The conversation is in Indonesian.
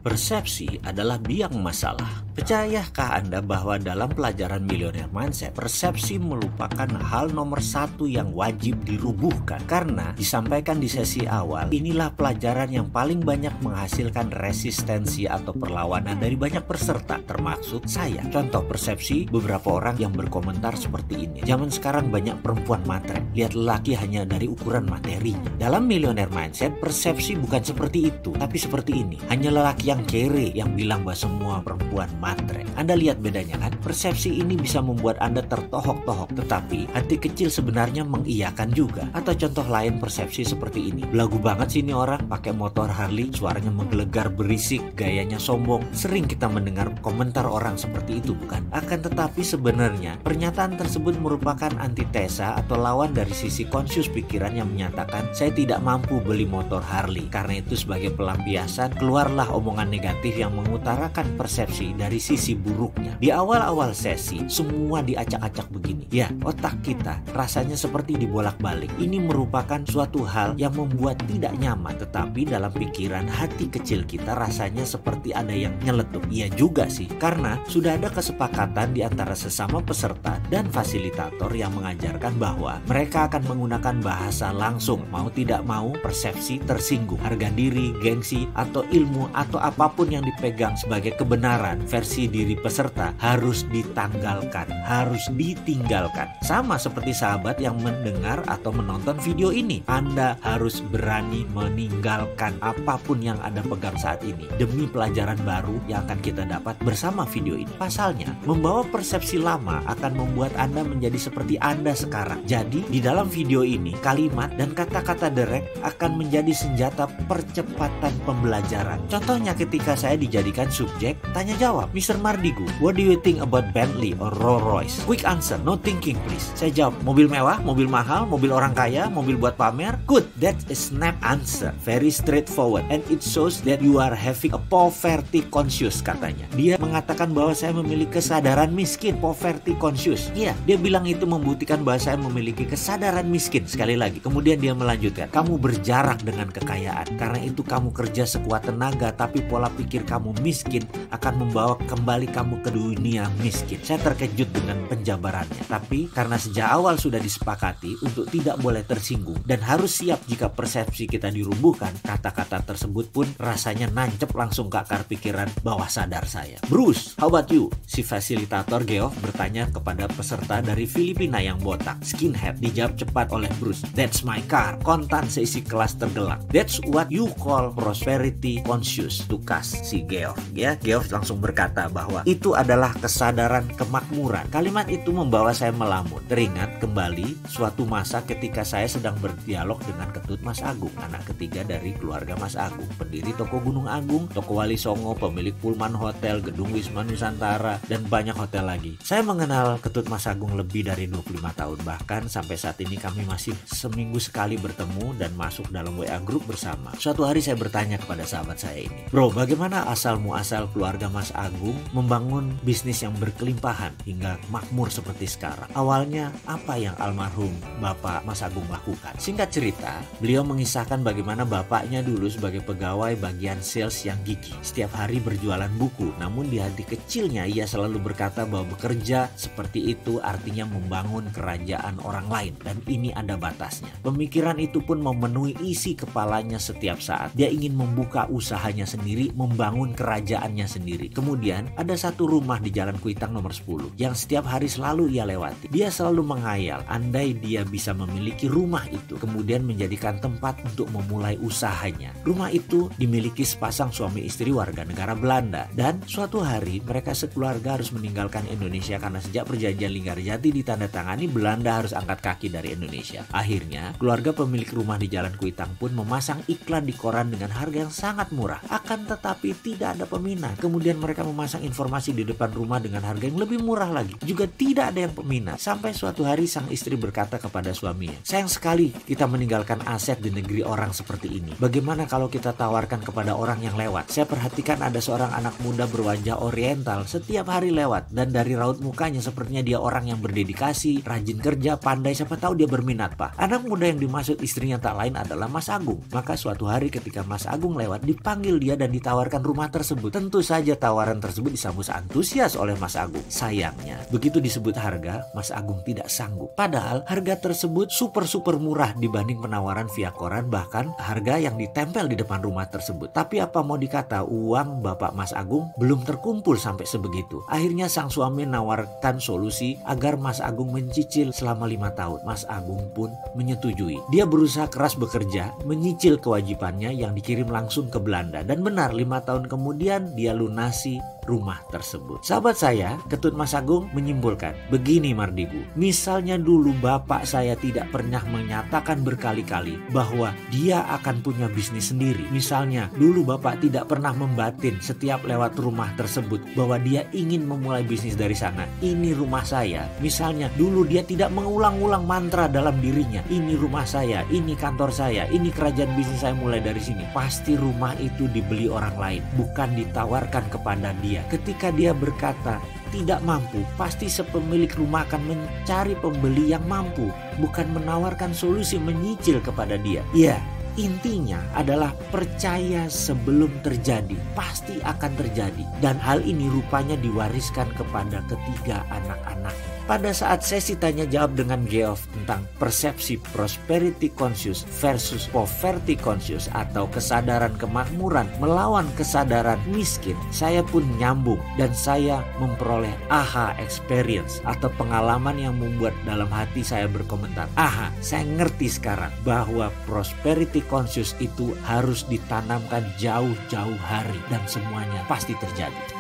Persepsi adalah biang masalah. Percayakah Anda bahwa dalam pelajaran Millionaire Mindset, persepsi merupakan hal nomor satu yang wajib dirubuhkan? Karena disampaikan di sesi awal, inilah pelajaran yang paling banyak menghasilkan resistensi atau perlawanan dari banyak peserta, termasuk saya. Contoh persepsi beberapa orang yang berkomentar seperti ini. Zaman sekarang banyak perempuan matre, lihat lelaki hanya dari ukuran materinya. Dalam Millionaire Mindset, persepsi bukan seperti itu, tapi seperti ini. Hanya lelaki yang kere yang bilang bahwa semua perempuan matre. Anda lihat bedanya kan? Persepsi ini bisa membuat Anda tertohok-tohok, tetapi hati kecil sebenarnya mengiyakan juga. Atau contoh lain persepsi seperti ini. Belagu banget sih ini orang, pakai motor Harley, suaranya menggelegar berisik, gayanya sombong. Sering kita mendengar komentar orang seperti itu, bukan? Akan tetapi sebenarnya pernyataan tersebut merupakan antitesa atau lawan dari sisi konsius pikiran yang menyatakan saya tidak mampu beli motor Harley. Karena itu sebagai pelampiasan keluarlah omongan negatif yang mengutarakan persepsi dari sisi buruknya. Di awal-awal sesi semua diacak-acak begini. Ya, otak kita rasanya seperti dibolak-balik. Ini merupakan suatu hal yang membuat tidak nyaman, tetapi dalam pikiran hati kecil kita rasanya seperti ada yang nyeletuk. Iya juga sih, karena sudah ada kesepakatan di antara sesama peserta dan fasilitator yang mengajarkan bahwa mereka akan menggunakan bahasa langsung. Mau tidak mau persepsi tersinggung, harga diri, gengsi, atau ilmu atau apapun yang dipegang sebagai kebenaran versi diri peserta harus ditanggalkan, harus ditinggalkan. Sama seperti sahabat yang mendengar atau menonton video ini. Anda harus berani meninggalkan apapun yang Anda pegang saat ini demi pelajaran baru yang akan kita dapat bersama video ini. Pasalnya, membawa persepsi lama akan membuat Anda menjadi seperti Anda sekarang. Jadi, di dalam video ini, kalimat dan kata-kata derek akan menjadi senjata percepatan pembelajaran. Contohnya ketika saya dijadikan subjek tanya jawab, Mr. Mardigu, what do you think about Bentley or Rolls Royce? Quick answer, no thinking please. Saya jawab, mobil mewah, mobil mahal, mobil orang kaya, mobil buat pamer. Good, that's a snap answer, very straightforward, and it shows that you are having a poverty conscious, katanya. Dia mengatakan bahwa saya memiliki kesadaran miskin, poverty conscious. Iya, dia bilang itu membuktikan bahwa saya memiliki kesadaran miskin. Sekali lagi, kemudian dia melanjutkan, kamu berjarak dengan kekayaan, karena itu kamu kerja sekuat tenaga, tapi pola pikir kamu miskin akan membawa kembali kamu ke dunia miskin. Saya terkejut dengan penjabarannya, tapi karena sejak awal sudah disepakati untuk tidak boleh tersinggung dan harus siap jika persepsi kita dirubuhkan, kata-kata tersebut pun rasanya nancep langsung ke akar pikiran bawah sadar saya. Bruce, how about you? Si fasilitator Geoff bertanya kepada peserta dari Filipina yang botak, skinhead. Dijawab cepat oleh Bruce, that's my car. Kontan seisi kelas tergelak. That's what you call prosperity conscious, tukas si Geoff. Ya, Geoff langsung berkata bahwa itu adalah kesadaran kemakmuran. Kalimat itu membawa saya melamun. Teringat kembali suatu masa ketika saya sedang berdialog dengan Ketut Mas Agung, anak ketiga dari keluarga Mas Agung, pendiri toko Gunung Agung, toko Wali Songo, pemilik Pullman Hotel, gedung Wisma Nusantara, dan banyak hotel lagi. Saya mengenal Ketut Mas Agung lebih dari 25 tahun, bahkan sampai saat ini kami masih seminggu sekali bertemu dan masuk dalam WA group bersama. Suatu hari saya bertanya kepada sahabat saya ini, bro, bagaimana asal muasal keluarga Mas Agung membangun bisnis yang berkelimpahan hingga makmur seperti sekarang? Awalnya apa yang almarhum Bapak Mas Agung lakukan? Singkat cerita, beliau mengisahkan bagaimana bapaknya dulu sebagai pegawai bagian sales yang gigih. Setiap hari berjualan buku, namun di hati kecilnya ia selalu berkata bahwa bekerja seperti itu artinya membangun kerajaan orang lain, dan ini ada batasnya. Pemikiran itu pun memenuhi isi kepalanya setiap saat. Dia ingin membuka usahanya sendiri, membangun kerajaannya sendiri. Kemudian ada satu rumah di Jalan Kuitang nomor 10 yang setiap hari selalu ia lewati. Dia selalu menghayal andai dia bisa memiliki rumah itu, kemudian menjadikan tempat untuk memulai usahanya. Rumah itu dimiliki sepasang suami istri warga negara Belanda, dan suatu hari mereka sekeluarga harus meninggalkan Indonesia karena sejak perjanjian Linggarjati ditandatangani, Belanda harus angkat kaki dari Indonesia. Akhirnya keluarga pemilik rumah di Jalan Kuitang pun memasang iklan di koran dengan harga yang sangat murah. Akan tetapi tidak ada peminat. Kemudian mereka memasang informasi di depan rumah dengan harga yang lebih murah lagi. Juga tidak ada yang peminat. Sampai suatu hari sang istri berkata kepada suaminya, "Sayang sekali kita meninggalkan aset di negeri orang seperti ini. Bagaimana kalau kita tawarkan kepada orang yang lewat? Saya perhatikan ada seorang anak muda berwajah oriental setiap hari lewat, dan dari raut mukanya sepertinya dia orang yang berdedikasi, rajin kerja, pandai, siapa tahu dia berminat, Pak." Anak muda yang dimaksud istrinya tak lain adalah Mas Agung. Maka suatu hari ketika Mas Agung lewat, dipanggil dia dan ditawarkan rumah tersebut. Tentu saja tawaran tersebut disambut antusias oleh Mas Agung. Sayangnya, begitu disebut harga, Mas Agung tidak sanggup. Padahal harga tersebut super murah dibanding penawaran via koran, bahkan harga yang ditempel di depan rumah tersebut. Tapi apa mau dikata, uang Bapak Mas Agung belum terkumpul sampai sebegitu. Akhirnya sang suami menawarkan solusi agar Mas Agung mencicil selama 5 tahun. Mas Agung pun menyetujui. Dia berusaha keras bekerja, menyicil kewajibannya yang dikirim langsung ke Belanda. Dan benar, 5 tahun kemudian dia lunasi rumah tersebut. Sahabat saya, Ketut Mas Agung menyimpulkan, begini Mardigu, misalnya dulu bapak saya tidak pernah menyatakan berkali-kali bahwa dia akan punya bisnis sendiri. Misalnya dulu bapak tidak pernah membatin setiap lewat rumah tersebut bahwa dia ingin memulai bisnis dari sana. Ini rumah saya. Misalnya dulu dia tidak mengulang-ulang mantra dalam dirinya, ini rumah saya, ini kantor saya, ini kerajaan bisnis saya mulai dari sini. Pasti rumah itu dibeli orang lain, bukan ditawarkan kepada dia. Ketika dia berkata tidak mampu, pasti sepemilik rumah akan mencari pembeli yang mampu, bukan menawarkan solusi menyicil kepada dia. Ya, intinya adalah percaya sebelum terjadi, pasti akan terjadi. Dan hal ini rupanya diwariskan kepada ketiga anak-anaknya. Pada saat sesi tanya jawab dengan Geoff tentang persepsi prosperity conscious versus poverty conscious atau kesadaran kemakmuran melawan kesadaran miskin, saya pun nyambung dan saya memperoleh aha experience atau pengalaman yang membuat dalam hati saya berkomentar, aha, saya ngerti sekarang bahwa prosperity conscious itu harus ditanamkan jauh-jauh hari dan semuanya pasti terjadi.